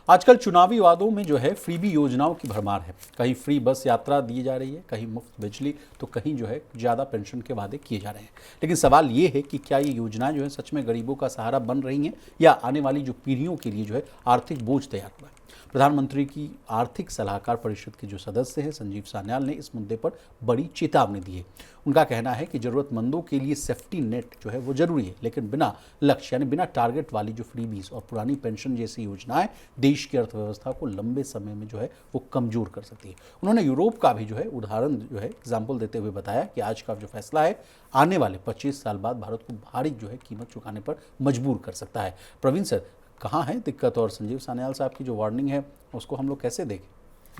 आजकल चुनावी वादों में जो है फ्रीबी योजनाओं की भरमार है। कहीं फ्री बस यात्रा दी जा रही है, कहीं मुफ्त बिजली, तो कहीं जो है ज़्यादा पेंशन के वादे किए जा रहे हैं। लेकिन सवाल ये है कि क्या ये योजनाएं जो है सच में गरीबों का सहारा बन रही हैं या आने वाली जो पीढ़ियों के लिए जो है आर्थिक बोझ तैयार हुआ है। प्रधानमंत्री की आर्थिक सलाहकार परिषद के जो सदस्य हैं संजीव सान्याल ने इस मुद्दे पर बड़ी चेतावनी दी है। उनका कहना है कि जरूरतमंदों के लिए सेफ्टी नेट जो है वो जरूरी है, लेकिन बिना लक्ष्य यानी बिना टारगेट वाली जो फ्रीबीज और पुरानी पेंशन जैसी योजनाएं देश की अर्थव्यवस्था को लंबे समय में जो है वो कमजोर कर सकती है। उन्होंने यूरोप का भी जो है उदाहरण जो है एग्जाम्पल देते हुए बताया कि आज का जो फैसला है आने वाले 25 साल बाद भारत को भारी जो है कीमत चुकाने पर मजबूर कर सकता है। प्रवीण सर, कहाँ है दिक्कत और संजीव सान्याल साहब की जो वार्निंग है उसको हम लोग कैसे देखें?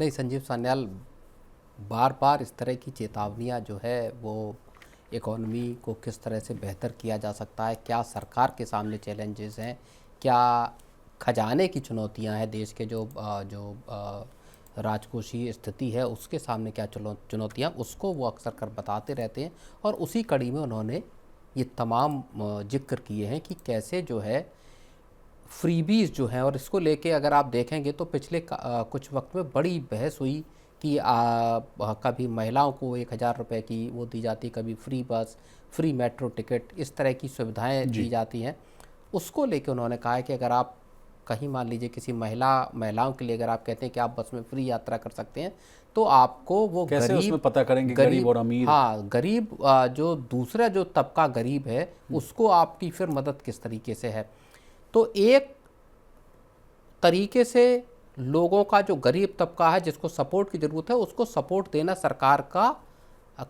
नहीं, संजीव सान्याल बार बार इस तरह की चेतावनियां जो है वो इकोनॉमी को किस तरह से बेहतर किया जा सकता है, क्या सरकार के सामने चैलेंजेस हैं, क्या खजाने की चुनौतियां हैं, देश के जो राजकोषीय स्थिति है उसके सामने क्या चुनौतियां, उसको वो अक्सर कर बताते रहते हैं। और उसी कड़ी में उन्होंने ये तमाम जिक्र किए हैं कि कैसे जो है फ्रीबीज जो हैं, और इसको लेके अगर आप देखेंगे तो पिछले कुछ वक्त में बड़ी बहस हुई कि कभी महिलाओं को 1,000 रुपये की वो दी जाती, कभी फ्री बस, फ्री मेट्रो टिकट, इस तरह की सुविधाएं दी जाती हैं। उसको लेके उन्होंने कहा है कि अगर आप कहीं मान लीजिए किसी महिलाओं के लिए अगर आप कहते हैं कि आप बस में फ्री यात्रा कर सकते हैं, तो आपको वो कैसे उसमें पता करेंगे गरीब और अमीर? हाँ, गरीब जो दूसरा जो तबका गरीब है उसको आपकी फिर मदद किस तरीके से है। तो एक तरीके से लोगों का जो गरीब तबका है जिसको सपोर्ट की ज़रूरत है उसको सपोर्ट देना सरकार का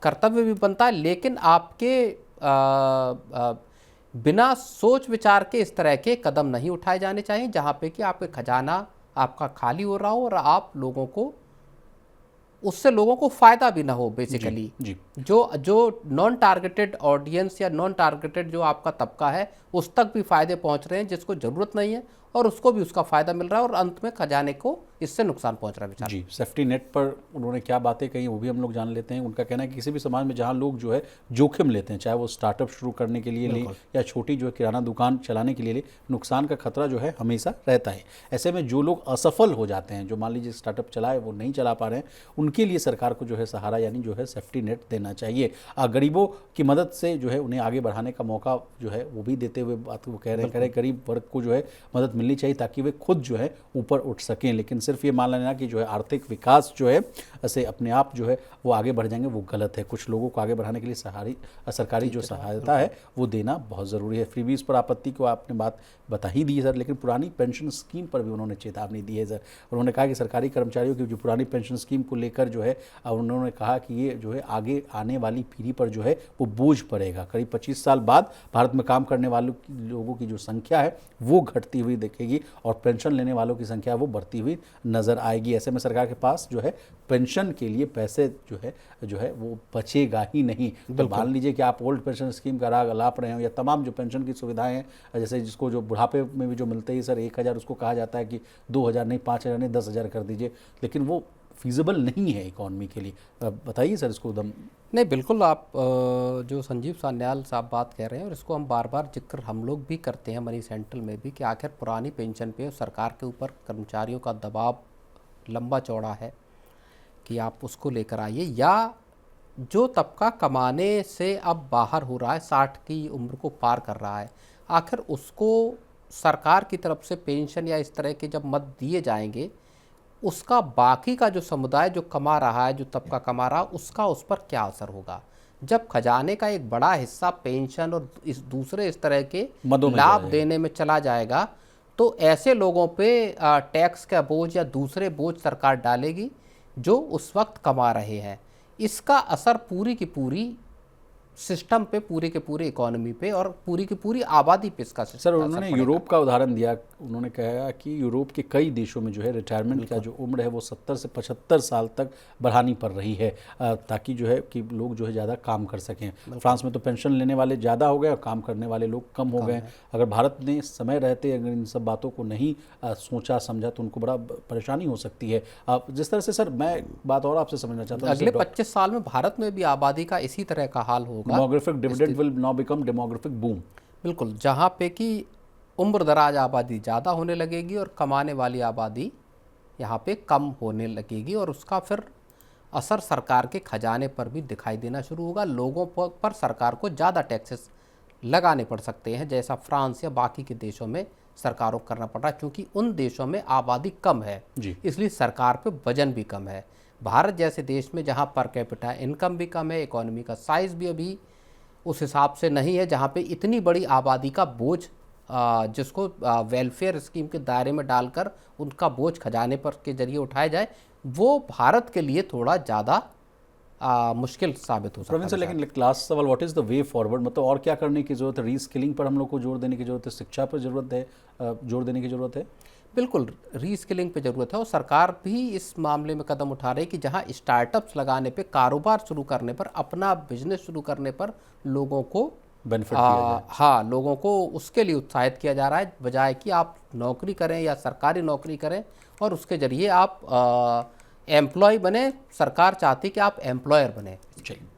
कर्तव्य भी बनता है, लेकिन आपके बिना सोच विचार के इस तरह के कदम नहीं उठाए जाने चाहिए जहाँ पे कि आपके खजाना आपका खाली हो रहा हो और आप लोगों को उससे लोगों को फ़ायदा भी ना हो। बेसिकली जो नॉन टारगेटेड ऑडियंस या नॉन टारगेटेड जो आपका तबका है उस तक भी फ़ायदे पहुंच रहे हैं जिसको ज़रूरत नहीं है, और उसको भी उसका फ़ायदा मिल रहा है, और अंत में खजाने को इससे नुकसान पहुंच रहा है बेचारा। जी, सेफ्टी नेट पर उन्होंने क्या बातें कही वो भी हम लोग जान लेते हैं। उनका कहना है कि किसी भी समाज में जहां लोग जो है जोखिम लेते हैं, चाहे वो स्टार्टअप शुरू करने के लिए ले या छोटी जो है किराना दुकान चलाने के लिए ले, नुकसान का खतरा जो है हमेशा रहता है। ऐसे में जो लोग असफल हो जाते हैं, जो मान लीजिए स्टार्टअप चलाए वो नहीं चला पा रहे हैं, उनके लिए सरकार को जो है सहारा यानी जो है सेफ्टी नेट देना चाहिए। गरीबों की मदद से जो है उन्हें आगे बढ़ाने का मौका जो है वो भी देते हुए बात वो कह रहे हैं गरीब वर्ग को जो है मदद मिलनी चाहिए ताकि वे खुद जो है ऊपर उठ सकें। लेकिन सिर्फ ये मान लेना कि जो है आर्थिक विकास जो है ऐसे अपने आप जो है वो आगे बढ़ जाएंगे, वो गलत है। कुछ लोगों को आगे बढ़ाने के लिए सरकारी जो सहायता है वो देना बहुत ज़रूरी है। फ्रीबीज पर आपत्ति को आपने बात बता ही दी है सर, लेकिन पुरानी पेंशन स्कीम पर भी उन्होंने चेतावनी दी है सर। उन्होंने कहा कि सरकारी कर्मचारियों की जो पुरानी पेंशन स्कीम को लेकर जो है उन्होंने कहा कि ये जो है आगे आने वाली पीढ़ी पर जो है वो बोझ पड़ेगा। करीब 25 साल बाद भारत में काम करने वालों लोगों की जो संख्या है वो घटती हुई दिखेगी और पेंशन लेने वालों की संख्या वो बढ़ती हुई नजर आएगी। ऐसे में सरकार के पास जो है पेंशन के लिए पैसे जो है वो बचेगा ही नहीं। तो मान लीजिए कि आप ओल्ड पेंशन स्कीम का लाभ रहे हो या तमाम जो पेंशन की सुविधाएं हैं, जैसे जिसको जो बुढ़ापे में भी जो मिलते ही सर 1,000 उसको कहा जाता है कि 2,000 नहीं, 5,000 नहीं, 10,000 कर दीजिए, लेकिन वो फीजिबल नहीं है इकॉनमी के लिए। बताइए सर इसको दम। नहीं, बिल्कुल आप जो संजीव सान्याल साहब बात कह रहे हैं और इसको हम बार बार जिक्र हम लोग भी करते हैं मनी सेंट्रल में भी कि आखिर पुरानी पेंशन पे सरकार के ऊपर कर्मचारियों का दबाव लंबा चौड़ा है कि आप उसको लेकर आइए, या जो तबका कमाने से अब बाहर हो रहा है, 60 की उम्र को पार कर रहा है, आखिर उसको सरकार की तरफ से पेंशन या इस तरह के जब मत दिए जाएंगे, उसका बाकी का जो समुदाय जो कमा रहा है, जो तबका कमा रहा है, उसका उस पर क्या असर होगा। जब खजाने का एक बड़ा हिस्सा पेंशन और इस दूसरे इस तरह के लाभ देने में चला जाएगा, तो ऐसे लोगों पे टैक्स का बोझ या दूसरे बोझ सरकार डालेगी जो उस वक्त कमा रहे हैं। इसका असर पूरी की पूरी सिस्टम पे, पूरी के पूरी इकोनॉमी पे और पूरी की पूरी आबादी पे इसका सर उन्होंने यूरोप का उदाहरण दिया। उन्होंने कहा कि यूरोप के कई देशों में जो है रिटायरमेंट का जो उम्र है वो 70 से 75 साल तक बढ़ानी पड़ रही है ताकि जो है कि लोग जो है ज़्यादा काम कर सकें। फ्रांस में तो पेंशन लेने वाले ज़्यादा हो गए और काम करने वाले लोग कम हो गए। अगर भारत ने समय रहते अगर इन सब बातों को नहीं सोचा समझा तो उनको बड़ा परेशानी हो सकती है। जिस तरह से सर मैं बात और आपसे समझना चाहता हूँ, अगले 25 साल में भारत में भी आबादी का इसी तरह का हाल होगा। Demographic dividend will now become demographic boom. बिल्कुल, जहाँ पे कि उम्र दराज आबादी ज़्यादा होने लगेगी और कमाने वाली आबादी यहाँ पे कम होने लगेगी, और उसका फिर असर सरकार के खजाने पर भी दिखाई देना शुरू होगा। लोगों पर सरकार को ज़्यादा टैक्सेस लगाने पड़ सकते हैं, जैसा फ्रांस या बाकी के देशों में सरकारों को करना पड़ रहा है, क्योंकि उन देशों में आबादी कम है जी। इसलिए सरकार पे वजन भी कम है। भारत जैसे देश में जहाँ पर कैपिटा इनकम भी कम है, इकोनॉमी का साइज़ भी अभी उस हिसाब से नहीं है, जहाँ पे इतनी बड़ी आबादी का बोझ जिसको वेलफेयर स्कीम के दायरे में डालकर उनका बोझ खजाने पर के जरिए उठाया जाए, वो भारत के लिए थोड़ा ज़्यादा मुश्किल साबित हो सकता प्रवीण सर, लेकिन लास्ट सवाल, what is the way forward? मतलब और क्या करने की ज़रूरत है? रीस्किलिंग पर हम लोग को जोर देने की ज़रूरत है, शिक्षा पर ज़रूरत है, जोर देने की ज़रूरत है? बिल्कुल रीस्किलिंग पे ज़रूरत है, और सरकार भी इस मामले में कदम उठा रही है कि जहां स्टार्टअप्स लगाने पे, कारोबार शुरू करने पर, अपना बिजनेस शुरू करने पर लोगों को बेनिफिट दिया जाए। हाँ, लोगों को उसके लिए उत्साहित किया जा रहा है, बजाय कि आप नौकरी करें या सरकारी नौकरी करें और उसके ज़रिए आप एम्प्लॉय बने। सरकार चाहती कि आप एम्प्लॉयर बने। चलिए।